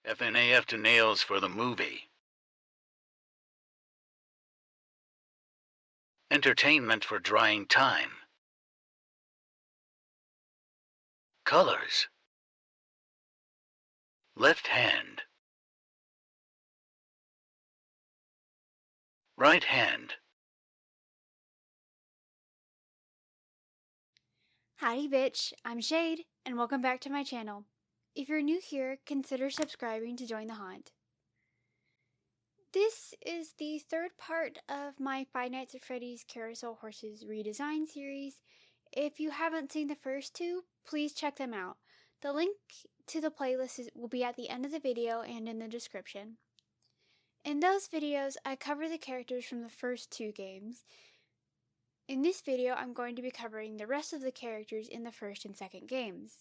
FNAF to nails for the movie. Entertainment for drying time. Colors. Left hand. Right hand. Howdy bitch, I'm Shade, and welcome back to my channel. If you're new here, consider subscribing to join the haunt. This is the third part of my Five Nights at Freddy's Carousel Horses redesign series. If you haven't seen the first two, please check them out. The link to the playlist will be at the end of the video and in the description. In those videos, I cover the characters from the first two games. In this video, I'm going to be covering the rest of the characters in the first and second games.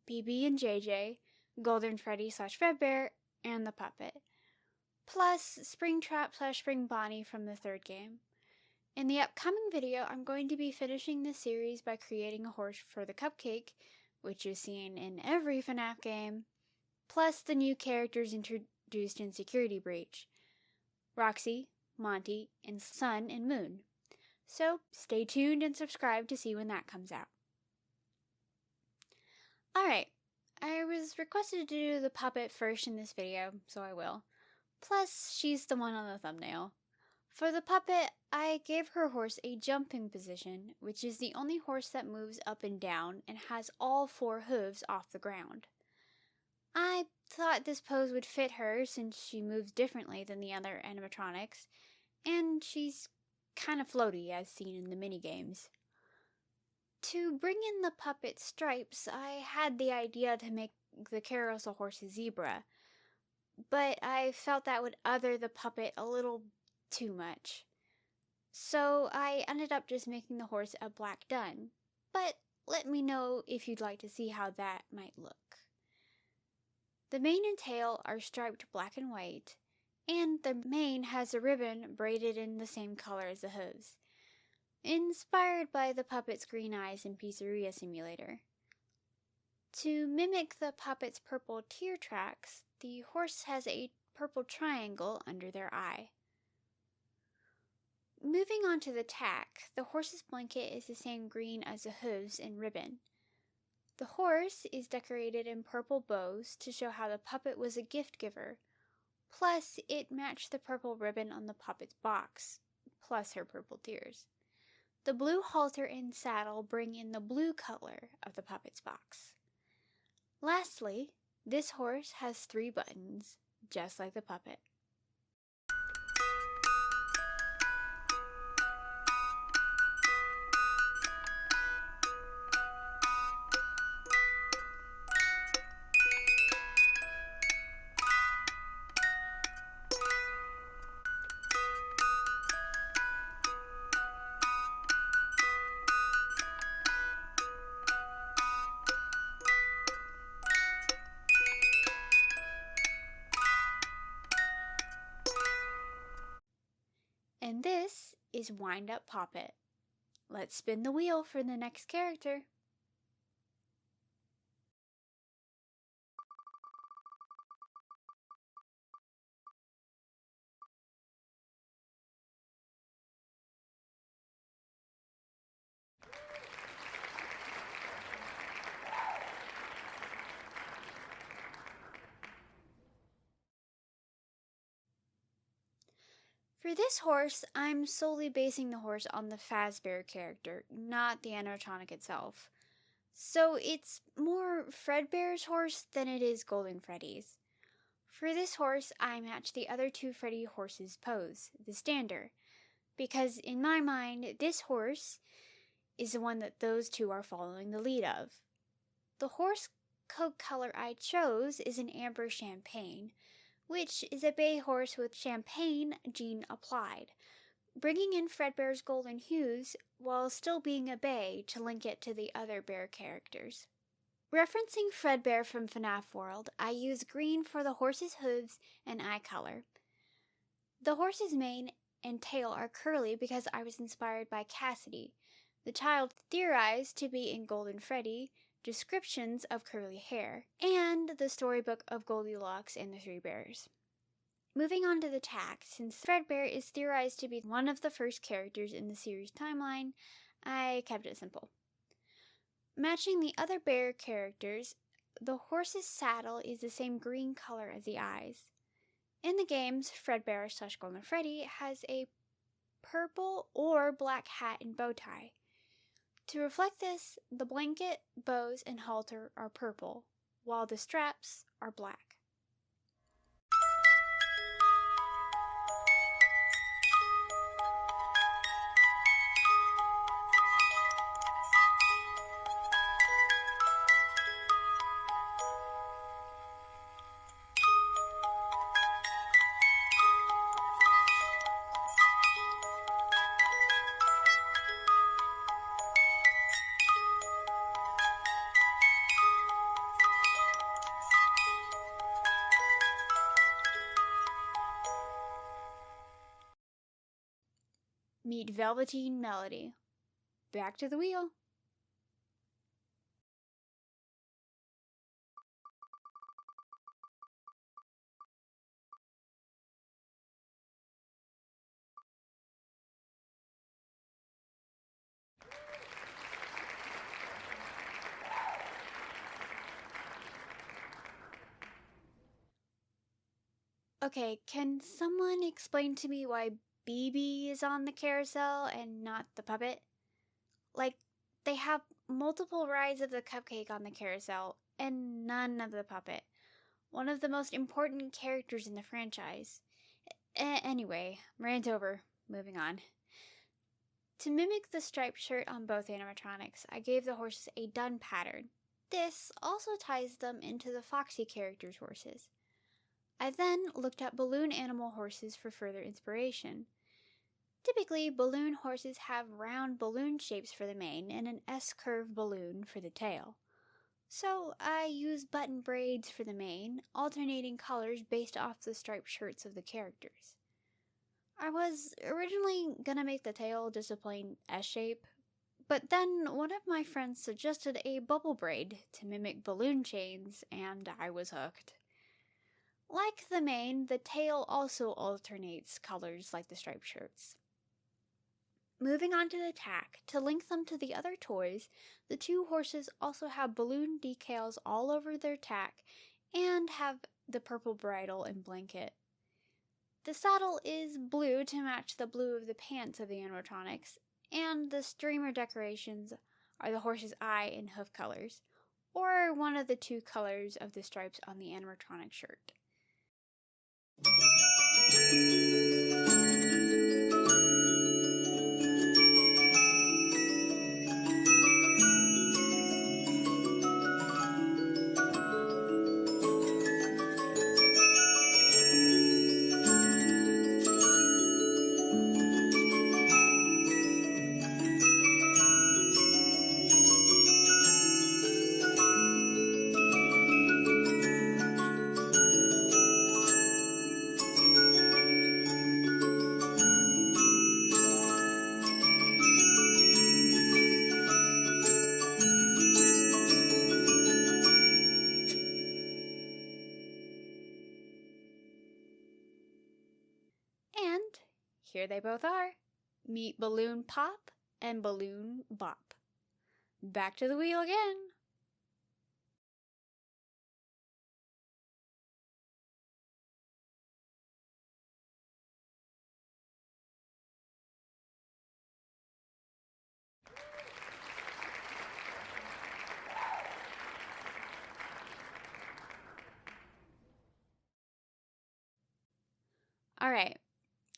BB and JJ, Golden Freddy / Fredbear, and the puppet. Plus Springtrap / Spring Bonnie from the third game. In the upcoming video, I'm going to be finishing this series by creating a horse for the cupcake, which is seen in every FNAF game, plus the new characters introduced in Security Breach. Roxy, Monty, and Sun and Moon. So stay tuned and subscribe to see when that comes out. Alright, I was requested to do the puppet first in this video, so I will. Plus, she's the one on the thumbnail. For the puppet, I gave her horse a jumping position, which is the only horse that moves up and down and has all 4 hooves off the ground. I thought this pose would fit her since she moves differently than the other animatronics, and she's kind of floaty as seen in the minigames. To bring in the puppet stripes, I had the idea to make the carousel horse a zebra, but I felt that would other the puppet a little too much. So I ended up just making the horse a black dun, but let me know if you'd like to see how that might look. The mane and tail are striped black and white, and the mane has a ribbon braided in the same color as the hooves, inspired by the puppet's green eyes in Pizzeria Simulator. To mimic the puppet's purple tear tracks, the horse has a purple triangle under their eye. Moving on to the tack, the horse's blanket is the same green as the hooves and ribbon. The horse is decorated in purple bows to show how the puppet was a gift giver, plus it matched the purple ribbon on the puppet's box, plus her purple tears. The blue halter and saddle bring in the blue color of the puppet's box. Lastly, this horse has 3 buttons, just like the puppet. And this is Wind Up Poppet. Let's spin the wheel for the next character. For this horse, I'm solely basing the horse on the Fazbear character, not the animatronic itself. So it's more Fredbear's horse than it is Golden Freddy's. For this horse, I match the other 2 Freddy horses' pose, the stander, because in my mind, this horse is the one that those 2 are following the lead of. The horse coat color I chose is an amber champagne, which is a bay horse with champagne gene applied, bringing in Fredbear's golden hues while still being a bay to link it to the other bear characters. Referencing Fredbear from FNAF World, I use green for the horse's hooves and eye color. The horse's mane and tail are curly because I was inspired by Cassidy, the child theorized to be in Golden Freddy, descriptions of curly hair, and the storybook of Goldilocks and the Three Bears. Moving on to the tack, since Fredbear is theorized to be one of the first characters in the series timeline, I kept it simple. Matching the other bear characters, the horse's saddle is the same green color as the eyes. In the games, Fredbear/Golden Freddy has a purple or black hat and bow tie. To reflect this, the blanket, bows, and halter are purple, while the straps are black. Meet Velveteen Melody. Back to the wheel. Okay, can someone explain to me why BB is on the carousel and not the puppet? Like, they have multiple rides of the cupcake on the carousel and none of the puppet. One of the most important characters in the franchise. Anyway, rant over. Moving on. To mimic the striped shirt on both animatronics, I gave the horses a dun pattern. This also ties them into the Foxy characters' horses. I then looked at balloon animal horses for further inspiration. Typically, balloon horses have round balloon shapes for the mane and an S-curve balloon for the tail. So I used button braids for the mane, alternating colors based off the striped shirts of the characters. I was originally gonna make the tail just a plain S shape, but then one of my friends suggested a bubble braid to mimic balloon chains, and I was hooked. Like the mane, the tail also alternates colors like the striped shirts. Moving on to the tack, to link them to the other toys, the two horses also have balloon decals all over their tack and have the purple bridle and blanket. The saddle is blue to match the blue of the pants of the animatronics, and the streamer decorations are the horse's eye and hoof colors, or one of the two colors of the stripes on the animatronic shirt. And here they both are. Meet Balloon Pop and Balloon Bop. Back to the wheel again. Alright,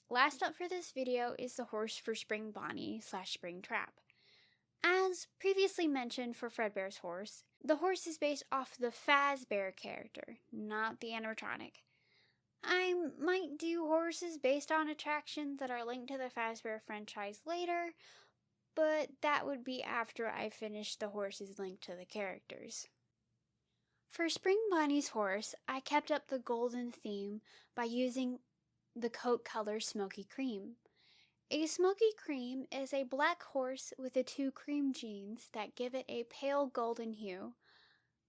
last up for this video is the horse for Spring Bonnie/Spring Trap. As previously mentioned for Fredbear's horse, the horse is based off the Fazbear character, not the animatronic. I might do horses based on attractions that are linked to the Fazbear franchise later, but that would be after I finish the horses linked to the characters. For Spring Bonnie's horse, I kept up the golden theme by using the coat color Smoky Cream. A smoky cream is a black horse with the two cream jeans that give it a pale golden hue,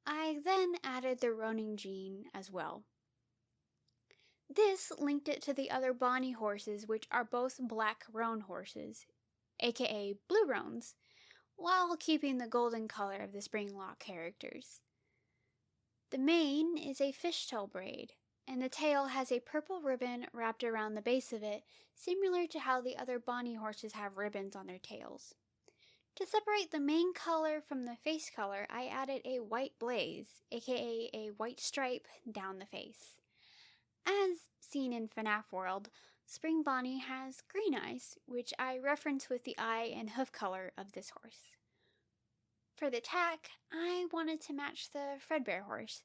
I then added the roaning gene as well. This linked it to the other Bonnie horses, which are both black roan horses, aka blue roans, while keeping the golden color of the Springlock characters. The mane is a fishtail braid, and the tail has a purple ribbon wrapped around the base of it, similar to how the other Bonnie horses have ribbons on their tails. To separate the main color from the face color, I added a white blaze, aka a white stripe, down the face. As seen in FNAF World, Spring Bonnie has green eyes, which I reference with the eye and hoof color of this horse. For the tack, I wanted to match the Fredbear horse,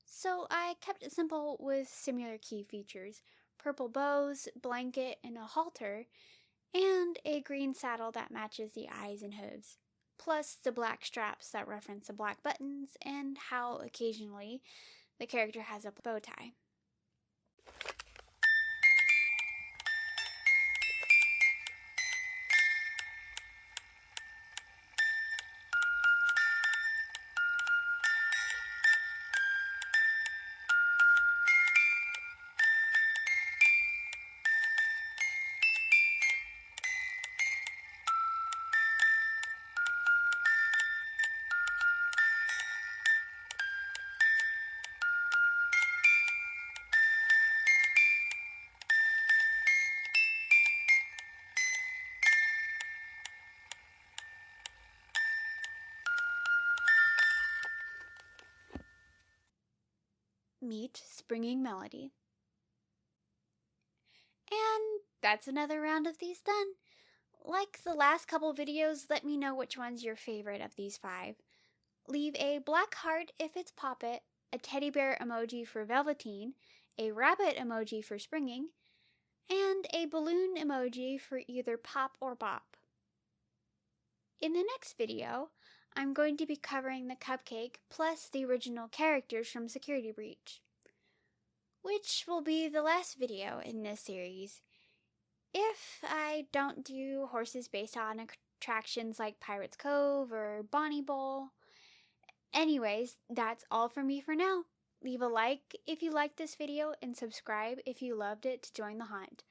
so I kept it simple with similar key features: purple bows, blanket, and a halter, and a green saddle that matches the eyes and hooves, plus the black straps that reference the black buttons and how occasionally the character has a bow tie. Meet Springing Melody. And that's another round of these done. Like the last couple videos, let me know which one's your favorite of these 5. Leave a black heart if it's Poppet, a teddy bear emoji for Velveteen, a rabbit emoji for Springing, and a balloon emoji for either Pop or Bop. In the next video, I'm going to be covering the cupcake plus the original characters from Security Breach, which will be the last video in this series, if I don't do horses based on attractions like Pirates Cove or Bonnie Bowl. Anyways, that's all from me for now. Leave a like if you liked this video and subscribe if you loved it to join the hunt.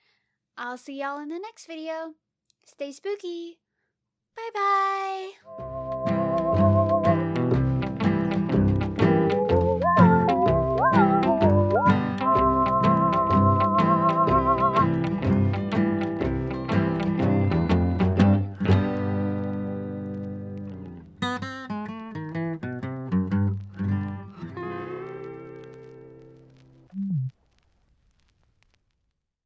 I'll see y'all in the next video. Stay spooky! Bye bye!